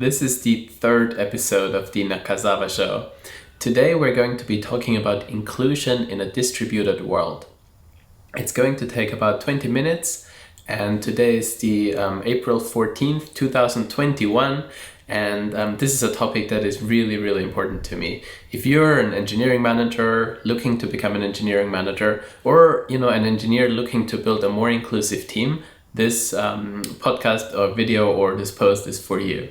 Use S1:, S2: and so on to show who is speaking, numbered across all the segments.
S1: This is the third episode of the Nakazawa Show. Today we're going to be talking about inclusion in a distributed world. It's going to take about 20 minutes, and today is the April 14th, 2021, and this is a topic that is really important to me. If you're an engineering manager looking to become an engineering manager, or an engineer looking to build a more inclusive team, this podcast or video or this post is for you.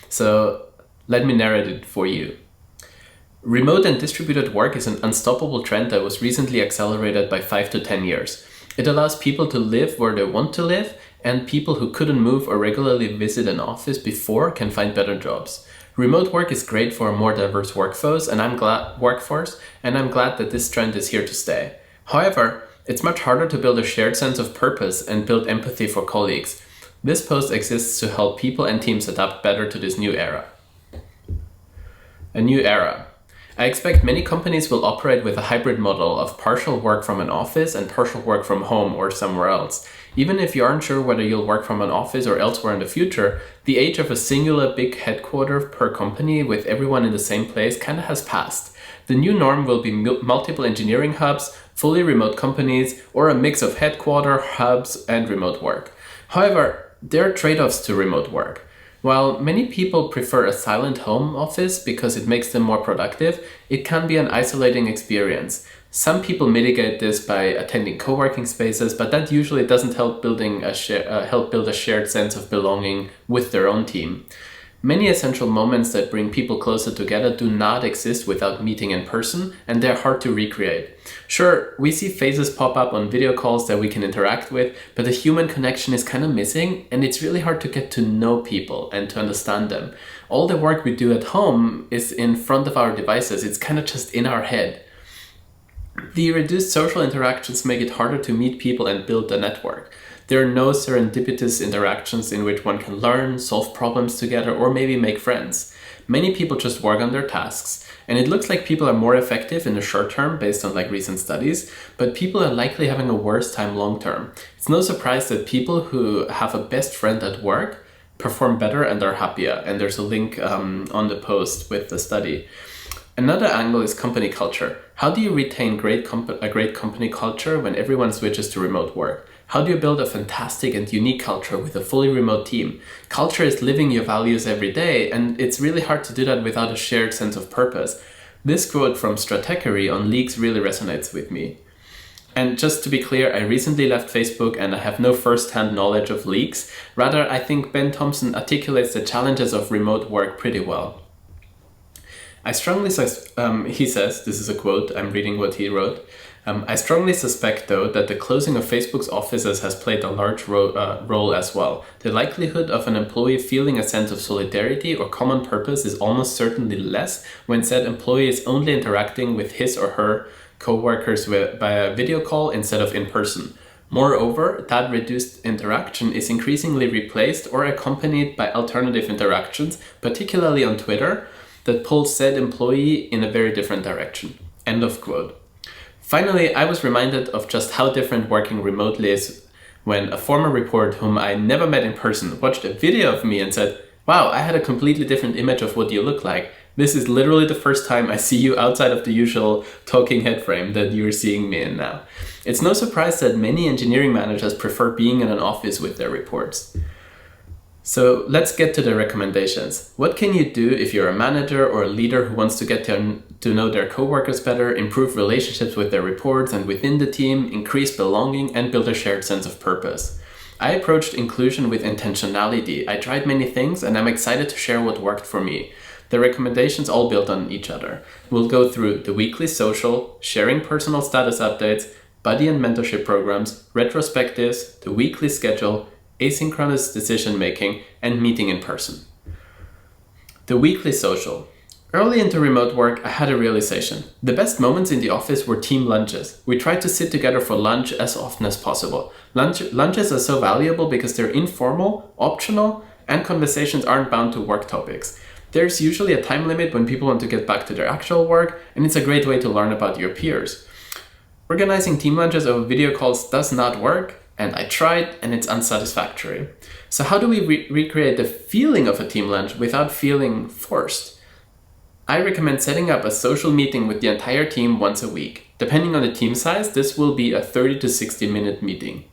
S1: So let me narrate it for you. Remote and distributed work is an unstoppable trend that was recently accelerated by 5 to 10 years. It allows people to live where they want to live, and people who couldn't move or regularly visit an office before can find better jobs. Remote work is great for a more diverse workforce, and I'm glad that this trend is here to stay. However, it's much harder to build a shared sense of purpose and build empathy for colleagues. This post exists to help people and teams adapt better to this new era. A new era. I expect many companies will operate with a hybrid model of partial work from an office and partial work from home or somewhere else. Even if you aren't sure whether you'll work from an office or elsewhere in the future, the age of a singular big headquarter per company with everyone in the same place kinda has passed. The new norm will be multiple engineering hubs, fully remote companies, or a mix of headquarter, hubs, and remote work. However, there are trade-offs to remote work. While many people prefer a silent home office because it makes them more productive, it can be an isolating experience. Some people mitigate this by attending co-working spaces, but that usually doesn't help build a shared sense of belonging with their own team. Many essential moments that bring people closer together do not exist without meeting in person, and they're hard to recreate. Sure, we see faces pop up on video calls that we can interact with, but the human connection is kind of missing, and it's really hard to get to know people and to understand them. All the work we do at home is in front of our devices. It's kind of just in our head. The reduced social interactions make it harder to meet people and build a network. There are no serendipitous interactions in which one can learn, solve problems together, or maybe make friends. Many people just work on their tasks, and it looks like people are more effective in the short term based on recent studies, but people are likely having a worse time long term. It's no surprise that people who have a best friend at work perform better and are happier, and there's a link on the post with the study. Another angle is company culture. How do you retain a great company culture when everyone switches to remote work? How do you build a fantastic and unique culture with a fully remote team? Culture is living your values every day, and it's really hard to do that without a shared sense of purpose. This quote from Stratechery on leaks really resonates with me. And just to be clear, I recently left Facebook and I have no first-hand knowledge of leaks. Rather, I think Ben Thompson articulates the challenges of remote work pretty well. He says, this is a quote, I'm reading what he wrote. I strongly suspect, though, that the closing of Facebook's offices has played a large role as well. The likelihood of an employee feeling a sense of solidarity or common purpose is almost certainly less when said employee is only interacting with his or her co-workers via video call instead of in person. Moreover, that reduced interaction is increasingly replaced or accompanied by alternative interactions, particularly on Twitter, that pulls said employee in a very different direction. End of quote. Finally, I was reminded of just how different working remotely is when a former reporter whom I never met in person watched a video of me and said, "Wow, I had a completely different image of what you look like. This is literally the first time I see you outside of the usual talking head frame that you're seeing me in now." It's no surprise that many engineering managers prefer being in an office with their reports. So let's get to the recommendations. What can you do if you're a manager or a leader who wants to get to know their coworkers better, improve relationships with their reports and within the team, increase belonging, and build a shared sense of purpose? I approached inclusion with intentionality. I tried many things, and I'm excited to share what worked for me. The recommendations all build on each other. We'll go through the weekly social, sharing personal status updates, buddy and mentorship programs, retrospectives, the weekly schedule, asynchronous decision-making, and meeting in person. The weekly social. Early into remote work, I had a realization. The best moments in the office were team lunches. We tried to sit together for lunch as often as possible. Lunches are so valuable because they're informal, optional, and conversations aren't bound to work topics. There's usually a time limit when people want to get back to their actual work, and it's a great way to learn about your peers. Organizing team lunches over video calls does not work, and I tried and it's unsatisfactory. So how do we recreate the feeling of a team lunch without feeling forced? I recommend setting up a social meeting with the entire team once a week. Depending on the team size, this will be a 30 to 60 minute meeting.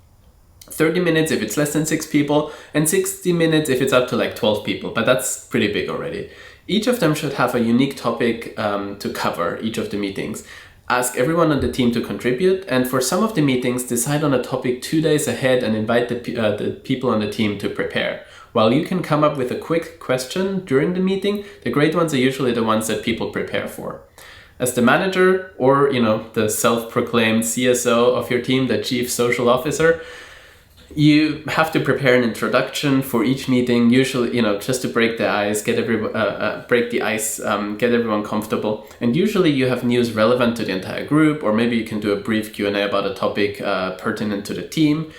S1: 30 minutes if it's less than 6 people, and 60 minutes if it's up to like 12 people, but that's pretty big already. Each of them should have a unique topic to cover each of the meetings. Ask everyone on the team to contribute, and for some of the meetings, decide on a topic 2 days ahead and invite the people on the team to prepare. While you can come up with a quick question during the meeting, the great ones are usually the ones that people prepare for. As the manager or, the self-proclaimed CSO of your team, the chief social officer, you have to prepare an introduction for each meeting, usually, just to break the ice, get everyone comfortable. And usually you have news relevant to the entire group, or maybe you can do a brief Q&A about a topic pertinent to the team,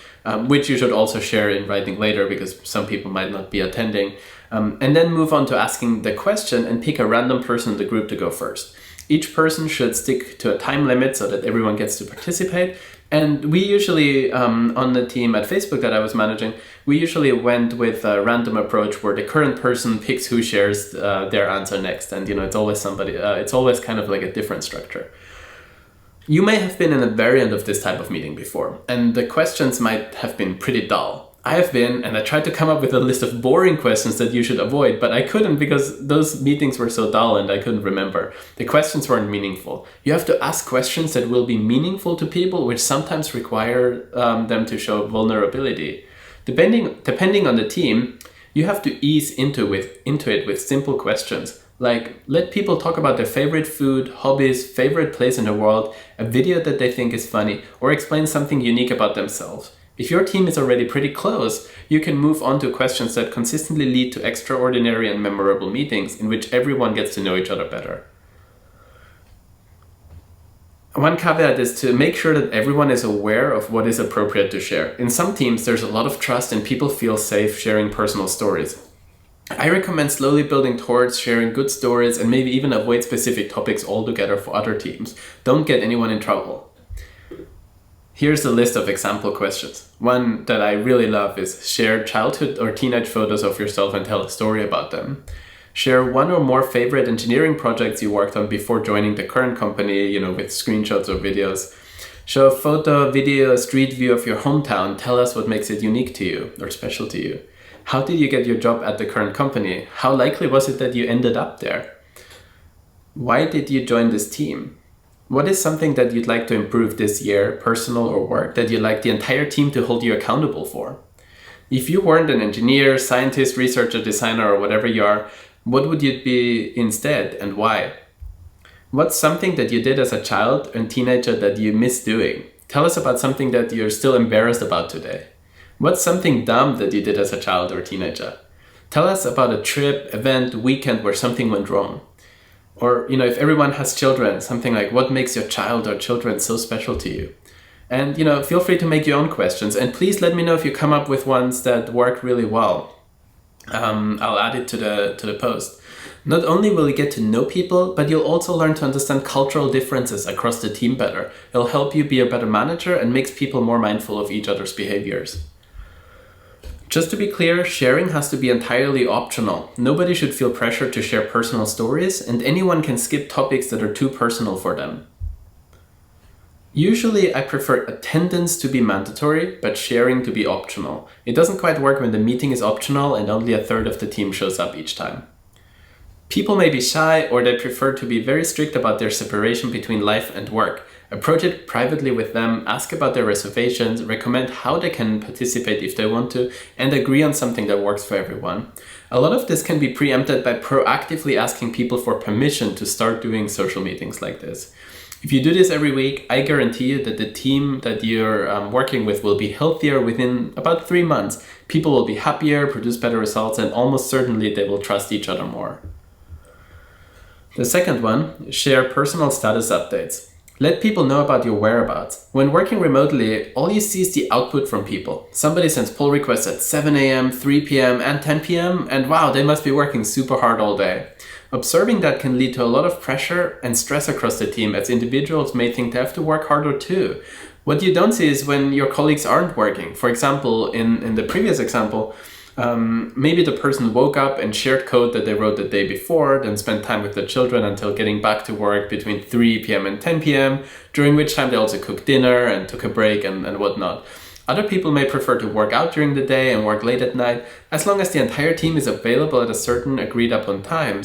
S1: which you should also share in writing later because some people might not be attending. And then move on to asking the question and pick a random person in the group to go first. Each person should stick to a time limit so that everyone gets to participate. And we usually, on the team at Facebook that I was managing, we usually went with a random approach where the current person picks who shares their answer next. And, it's always it's always kind of like a different structure. You may have been in a variant of this type of meeting before, and the questions might have been pretty dull. I have been, and I tried to come up with a list of boring questions that you should avoid, but I couldn't because those meetings were so dull and I couldn't remember. The questions weren't meaningful. You have to ask questions that will be meaningful to people, which sometimes require them to show vulnerability. Depending on the team, you have to ease into it with simple questions. Like, let people talk about their favorite food, hobbies, favorite place in the world, a video that they think is funny, or explain something unique about themselves. If your team is already pretty close, you can move on to questions that consistently lead to extraordinary and memorable meetings in which everyone gets to know each other better. One caveat is to make sure that everyone is aware of what is appropriate to share. In some teams, there's a lot of trust and people feel safe sharing personal stories. I recommend slowly building towards sharing good stories and maybe even avoid specific topics altogether for other teams. Don't get anyone in trouble. Here's a list of example questions. One that I really love is share childhood or teenage photos of yourself and tell a story about them. Share one or more favorite engineering projects you worked on before joining the current company, with screenshots or videos. Show a photo, video, street view of your hometown. Tell us what makes it unique to you or special to you. How did you get your job at the current company? How likely was it that you ended up there? Why did you join this team? What is something that you'd like to improve this year, personal or work, that you'd like the entire team to hold you accountable for? If you weren't an engineer, scientist, researcher, designer, or whatever you are, what would you be instead and why? What's something that you did as a child and teenager that you miss doing? Tell us about something that you're still embarrassed about today. What's something dumb that you did as a child or teenager? Tell us about a trip, event, weekend where something went wrong. Or, if everyone has children, something like what makes your child or children so special to you? And, feel free to make your own questions. And please let me know if you come up with ones that work really well. I'll add it to the post. Not only will you get to know people, but you'll also learn to understand cultural differences across the team better. It'll help you be a better manager and makes people more mindful of each other's behaviors. Just to be clear, sharing has to be entirely optional. Nobody should feel pressured to share personal stories, and anyone can skip topics that are too personal for them. Usually, I prefer attendance to be mandatory, but sharing to be optional. It doesn't quite work when the meeting is optional and only a third of the team shows up each time. People may be shy or they prefer to be very strict about their separation between life and work. Approach it privately with them, ask about their reservations, recommend how they can participate if they want to, and agree on something that works for everyone. A lot of this can be preempted by proactively asking people for permission to start doing social meetings like this. If you do this every week, I guarantee you that the team that you're working with will be healthier within about 3 months. People will be happier, produce better results, and almost certainly they will trust each other more. The second one, share personal status updates. Let people know about your whereabouts. When working remotely, all you see is the output from people. Somebody sends pull requests at 7 a.m., 3 p.m. and 10 p.m. and wow, they must be working super hard all day. Observing that can lead to a lot of pressure and stress across the team as individuals may think they have to work harder too. What you don't see is when your colleagues aren't working. For example, in the previous example, maybe the person woke up and shared code that they wrote the day before, then spent time with the children until getting back to work between 3 p.m. and 10 p.m., during which time they also cooked dinner and took a break and whatnot. Other people may prefer to work out during the day and work late at night. As long as the entire team is available at a certain agreed upon time,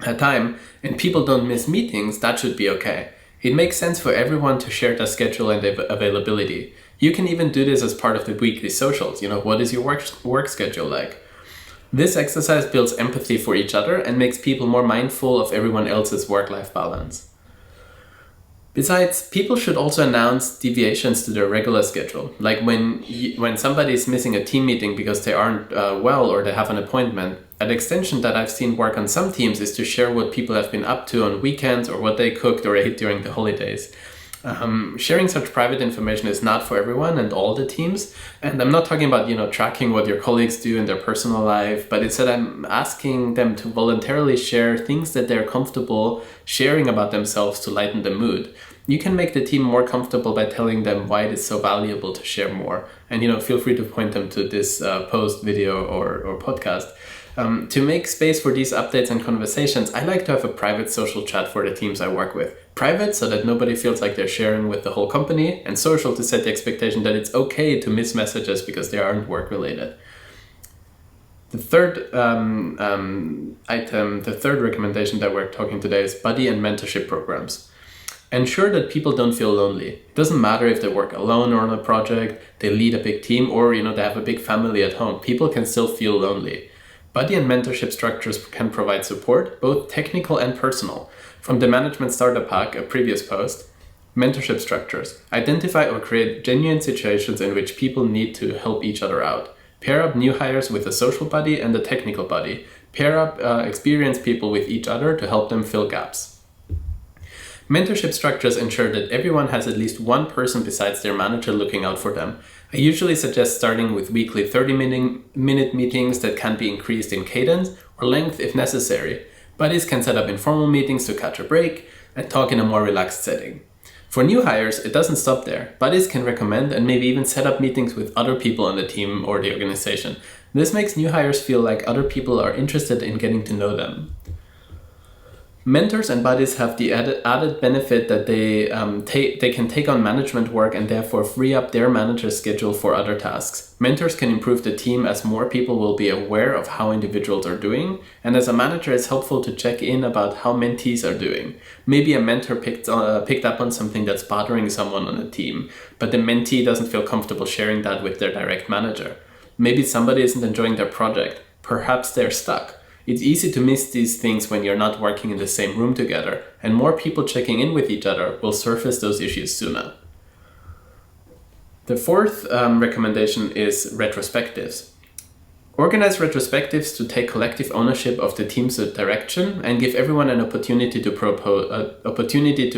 S1: and people don't miss meetings, that should be okay. It makes sense for everyone to share their schedule and availability. You can even do this as part of the weekly socials. What is your work schedule like? This exercise builds empathy for each other and makes people more mindful of everyone else's work-life balance. Besides, people should also announce deviations to their regular schedule. Like when somebody is missing a team meeting because they aren't well or they have an appointment. An extension that I've seen work on some teams is to share what people have been up to on weekends or what they cooked or ate during the holidays. Sharing such private information is not for everyone and all the teams. And I'm not talking about, tracking what your colleagues do in their personal life, but instead I'm asking them to voluntarily share things that they're comfortable sharing about themselves to lighten the mood. You can make the team more comfortable by telling them why it is so valuable to share more. And, feel free to point them to this post, video, or podcast. To make space for these updates and conversations, I like to have a private social chat for the teams I work with. Private so that nobody feels like they're sharing with the whole company, and social to set the expectation that it's okay to miss messages because they aren't work-related. The third recommendation that we're talking today is buddy and mentorship programs. Ensure that people don't feel lonely. It doesn't matter if they work alone or on a project, they lead a big team, or they have a big family at home. People can still feel lonely. Buddy and mentorship structures can provide support, both technical and personal. From the Management Starter Pack, a previous post, mentorship structures. Identify or create genuine situations in which people need to help each other out. Pair up new hires with a social buddy and a technical buddy. Pair up experienced people with each other to help them fill gaps. Mentorship structures ensure that everyone has at least one person besides their manager looking out for them. I usually suggest starting with weekly 30-minute meetings that can be increased in cadence or length if necessary. Buddies can set up informal meetings to catch a break and talk in a more relaxed setting. For new hires, it doesn't stop there. Buddies can recommend and maybe even set up meetings with other people on the team or the organization. This makes new hires feel like other people are interested in getting to know them. Mentors and buddies have the added benefit that they can take on management work and therefore free up their manager's schedule for other tasks. Mentors can improve the team as more people will be aware of how individuals are doing, and as a manager it's helpful to check in about how mentees are doing. Maybe a mentor picked up on something that's bothering someone on the team, but the mentee doesn't feel comfortable sharing that with their direct manager. Maybe somebody isn't enjoying their project. Perhaps they're stuck. It's easy to miss these things when you're not working in the same room together, and more people checking in with each other will surface those issues sooner. The fourth recommendation is retrospectives. Organize retrospectives to take collective ownership of the team's direction and give everyone an opportunity to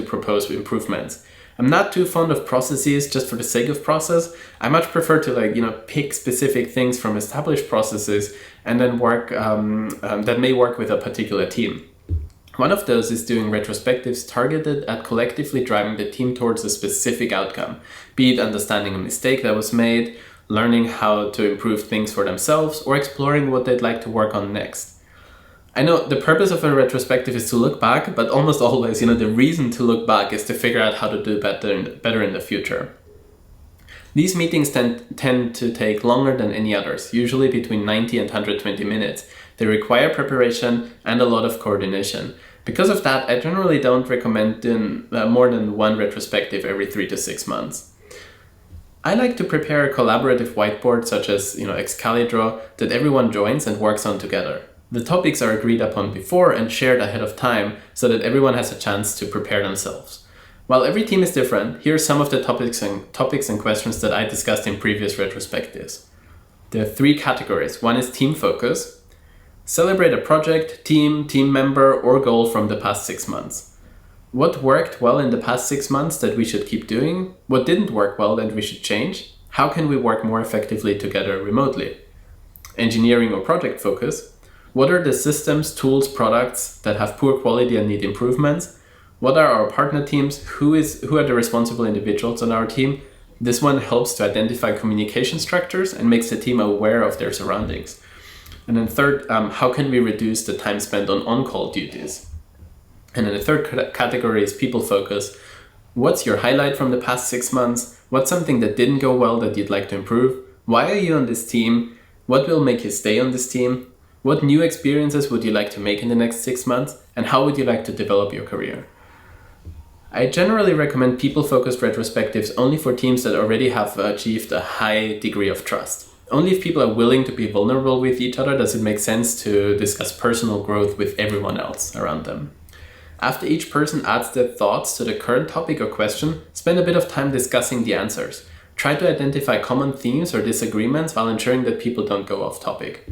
S1: propose improvements. I'm not too fond of processes just for the sake of process. I much prefer to pick specific things from established processes and then work that may work with a particular team. One of those is doing retrospectives targeted at collectively driving the team towards a specific outcome, be it understanding a mistake that was made, learning how to improve things for themselves, or exploring what they'd like to work on next. I know the purpose of a retrospective is to look back, but almost always, the reason to look back is to figure out how to do better in the future. These meetings tend to take longer than any others, usually between 90 and 120 minutes. They require preparation and a lot of coordination. Because of that, I generally don't recommend doing more than one retrospective every 3 to 6 months. I like to prepare a collaborative whiteboard such as Excalibur that everyone joins and works on together. The topics are agreed upon before and shared ahead of time so that everyone has a chance to prepare themselves. While every team is different, here are some of the topics and questions that I discussed in previous retrospectives. There are 3 categories. One is team focus. Celebrate a project, team member, or goal from the past 6 months. What worked well in the past 6 months that we should keep doing? What didn't work well that we should change? How can we work more effectively together remotely? Engineering or project focus. What are the systems, tools, products that have poor quality and need improvements? What are our partner teams? Who are the responsible individuals on our team? This one helps to identify communication structures and makes the team aware of their surroundings. And then third, how can we reduce the time spent on on-call duties? And then the third category is people focus. What's your highlight from the past 6 months? What's something that didn't go well that you'd like to improve? Why are you on this team? What will make you stay on this team? What new experiences would you like to make in the next 6 months? And how would you like to develop your career? I generally recommend people-focused retrospectives only for teams that already have achieved a high degree of trust. Only if people are willing to be vulnerable with each other does it make sense to discuss personal growth with everyone else around them. After each person adds their thoughts to the current topic or question, spend a bit of time discussing the answers. Try to identify common themes or disagreements while ensuring that people don't go off topic.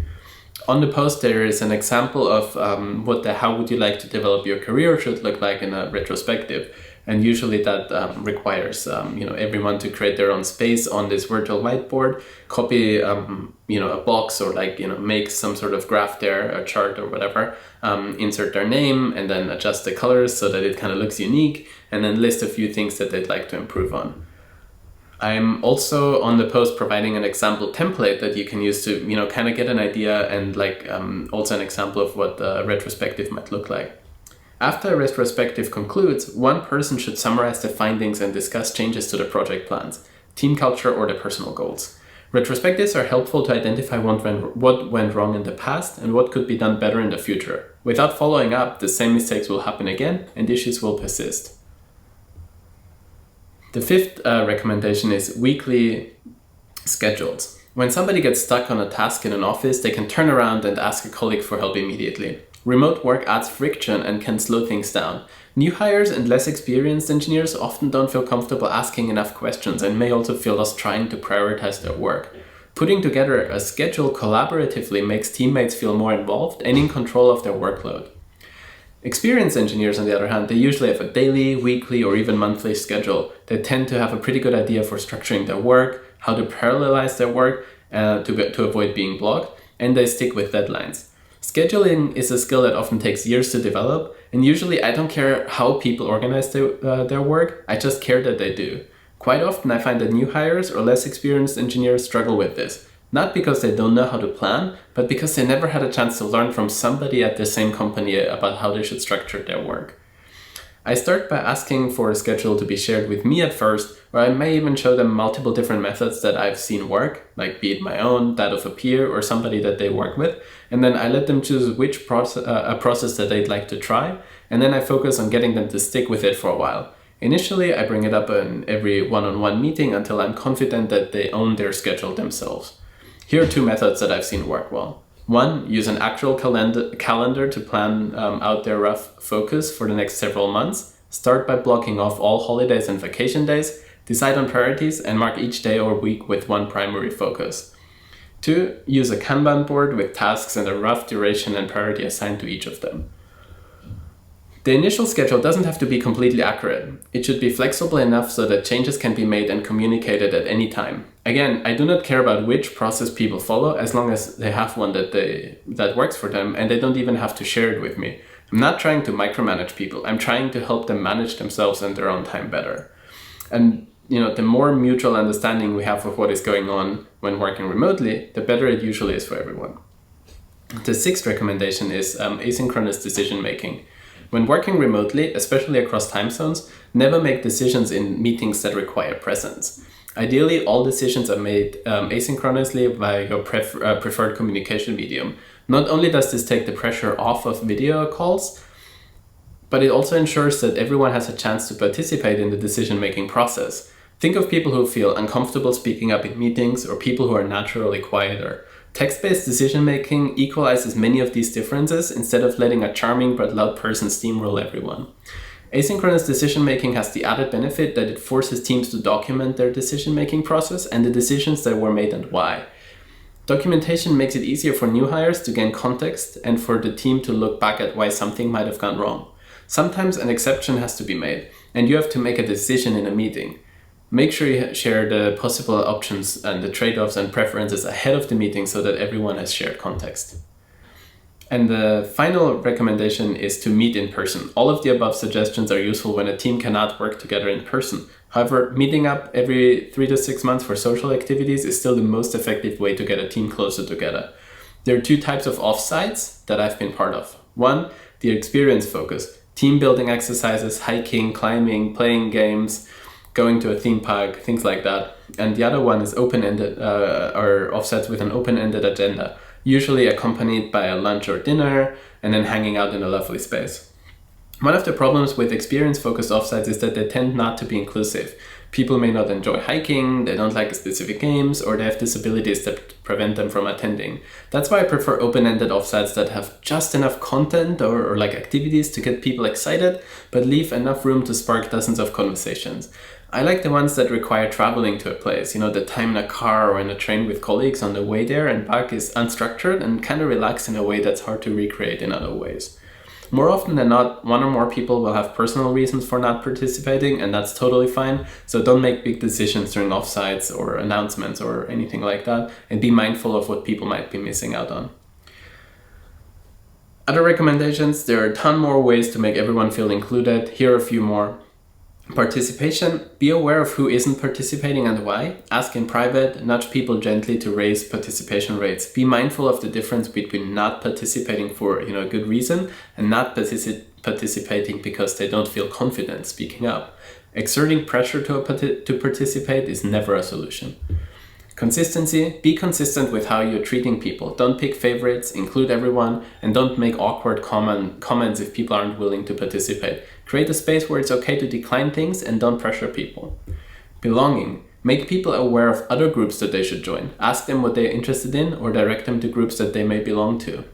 S1: On the post, there is an example of how would you like to develop your career should look like in a retrospective. And usually that requires everyone to create their own space on this virtual whiteboard, copy a box or make some sort of graph there, a chart or whatever, insert their name and then adjust the colors so that it kind of looks unique, and then list a few things that they'd like to improve on. I'm also on the post providing an example template that you can use to kind of get an idea and also an example of what a retrospective might look like. After a retrospective concludes, one person should summarize the findings and discuss changes to the project plans, team culture, or the personal goals. Retrospectives are helpful to identify what went wrong in the past and what could be done better in the future. Without following up, the same mistakes will happen again and issues will persist. The fifth recommendation is weekly schedules. When somebody gets stuck on a task in an office, they can turn around and ask a colleague for help immediately. Remote work adds friction and can slow things down. New hires and less experienced engineers often don't feel comfortable asking enough questions and may also feel lost trying to prioritize their work. Putting together a schedule collaboratively makes teammates feel more involved and in control of their workload. Experienced engineers, on the other hand, they usually have a daily, weekly, or even monthly schedule. They tend to have a pretty good idea for structuring their work, how to parallelize their work to avoid being blocked, and they stick with deadlines. Scheduling is a skill that often takes years to develop, and usually I don't care how people organize their work, I just care that they do. Quite often I find that new hires or less experienced engineers struggle with this. Not because they don't know how to plan, but because they never had a chance to learn from somebody at the same company about how they should structure their work. I start by asking for a schedule to be shared with me at first, or I may even show them multiple different methods that I've seen work, like be it my own, that of a peer, or somebody that they work with, and then I let them choose which process that they'd like to try, and then I focus on getting them to stick with it for a while. Initially, I bring it up in every one-on-one meeting until I'm confident that they own their schedule themselves. Here are two methods that I've seen work well. One, use an actual calendar to plan out their rough focus for the next several months. Start by blocking off all holidays and vacation days, decide on priorities, and mark each day or week with one primary focus. Two, use a Kanban board with tasks and a rough duration and priority assigned to each of them. The initial schedule doesn't have to be completely accurate. It should be flexible enough so that changes can be made and communicated at any time. Again, I do not care about which process people follow as long as they have one that works for them and they don't even have to share it with me. I'm not trying to micromanage people. I'm trying to help them manage themselves and their own time better. And the more mutual understanding we have of what is going on when working remotely, the better it usually is for everyone. The sixth recommendation is asynchronous decision-making. When working remotely, especially across time zones, never make decisions in meetings that require presence. Ideally, all decisions are made asynchronously via your preferred communication medium. Not only does this take the pressure off of video calls, but it also ensures that everyone has a chance to participate in the decision-making process. Think of people who feel uncomfortable speaking up in meetings or people who are naturally quieter. Text-based decision-making equalizes many of these differences instead of letting a charming but loud person steamroll everyone. Asynchronous decision-making has the added benefit that it forces teams to document their decision-making process and the decisions that were made and why. Documentation makes it easier for new hires to gain context and for the team to look back at why something might have gone wrong. Sometimes an exception has to be made, and you have to make a decision in a meeting. Make sure you share the possible options and the trade-offs and preferences ahead of the meeting so that everyone has shared context. And the final recommendation is to meet in person. All of the above suggestions are useful when a team cannot work together in person. However, meeting up every 3 to 6 months for social activities is still the most effective way to get a team closer together. There are two types of offsites that I've been part of. One, the experience focus, team building exercises, hiking, climbing, playing games, going to a theme park, things like that. And the other one is open-ended, or offsites with an open-ended agenda, usually accompanied by a lunch or dinner, and then hanging out in a lovely space. One of the problems with experience-focused offsites is that they tend not to be inclusive. People may not enjoy hiking, they don't like specific games, or they have disabilities that prevent them from attending. That's why I prefer open-ended offsites that have just enough content or like activities to get people excited, but leave enough room to spark dozens of conversations. I like the ones that require traveling to a place. The time in a car or in a train with colleagues on the way there and back is unstructured and kind of relaxed in a way that's hard to recreate in other ways. More often than not, one or more people will have personal reasons for not participating, and that's totally fine. So don't make big decisions during offsites or announcements or anything like that, and be mindful of what people might be missing out on. Other recommendations, there are a ton more ways to make everyone feel included. Here are a few more. Participation, be aware of who isn't participating and why. Ask in private, nudge people gently to raise participation rates. Be mindful of the difference between not participating for a good reason and not participating because they don't feel confident speaking up. Exerting pressure to participate is never a solution. Consistency, be consistent with how you're treating people. Don't pick favorites, include everyone, and don't make awkward comments if people aren't willing to participate. Create a space where it's okay to decline things and don't pressure people. Belonging, make people aware of other groups that they should join. Ask them what they're interested in or direct them to groups that they may belong to.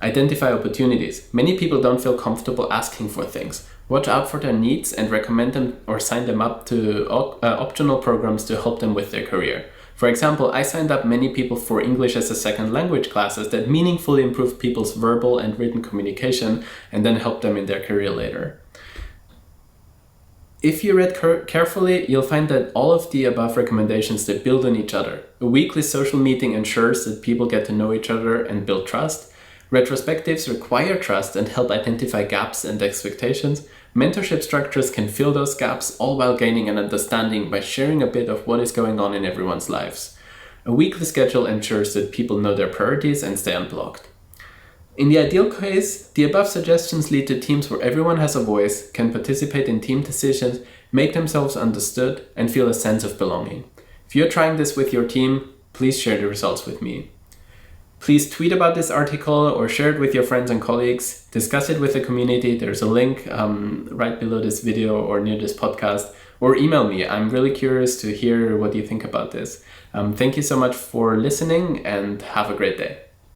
S1: Identify opportunities. Many people don't feel comfortable asking for things. Watch out for their needs and recommend them or sign them up to optional programs to help them with their career. For example, I signed up many people for English as a second language classes that meaningfully improve people's verbal and written communication and then help them in their career later. If you read carefully, you'll find that all of the above recommendations, they build on each other. A weekly social meeting ensures that people get to know each other and build trust. Retrospectives require trust and help identify gaps and expectations. Mentorship structures can fill those gaps, all while gaining an understanding by sharing a bit of what is going on in everyone's lives. A weekly schedule ensures that people know their priorities and stay unblocked. In the ideal case, the above suggestions lead to teams where everyone has a voice, can participate in team decisions, make themselves understood, and feel a sense of belonging. If you're trying this with your team, please share the results with me. Please tweet about this article or share it with your friends and colleagues. Discuss it with the community. There's a link right below this video or near this podcast. Or email me. I'm really curious to hear what you think about this. Thank you so much for listening and have a great day.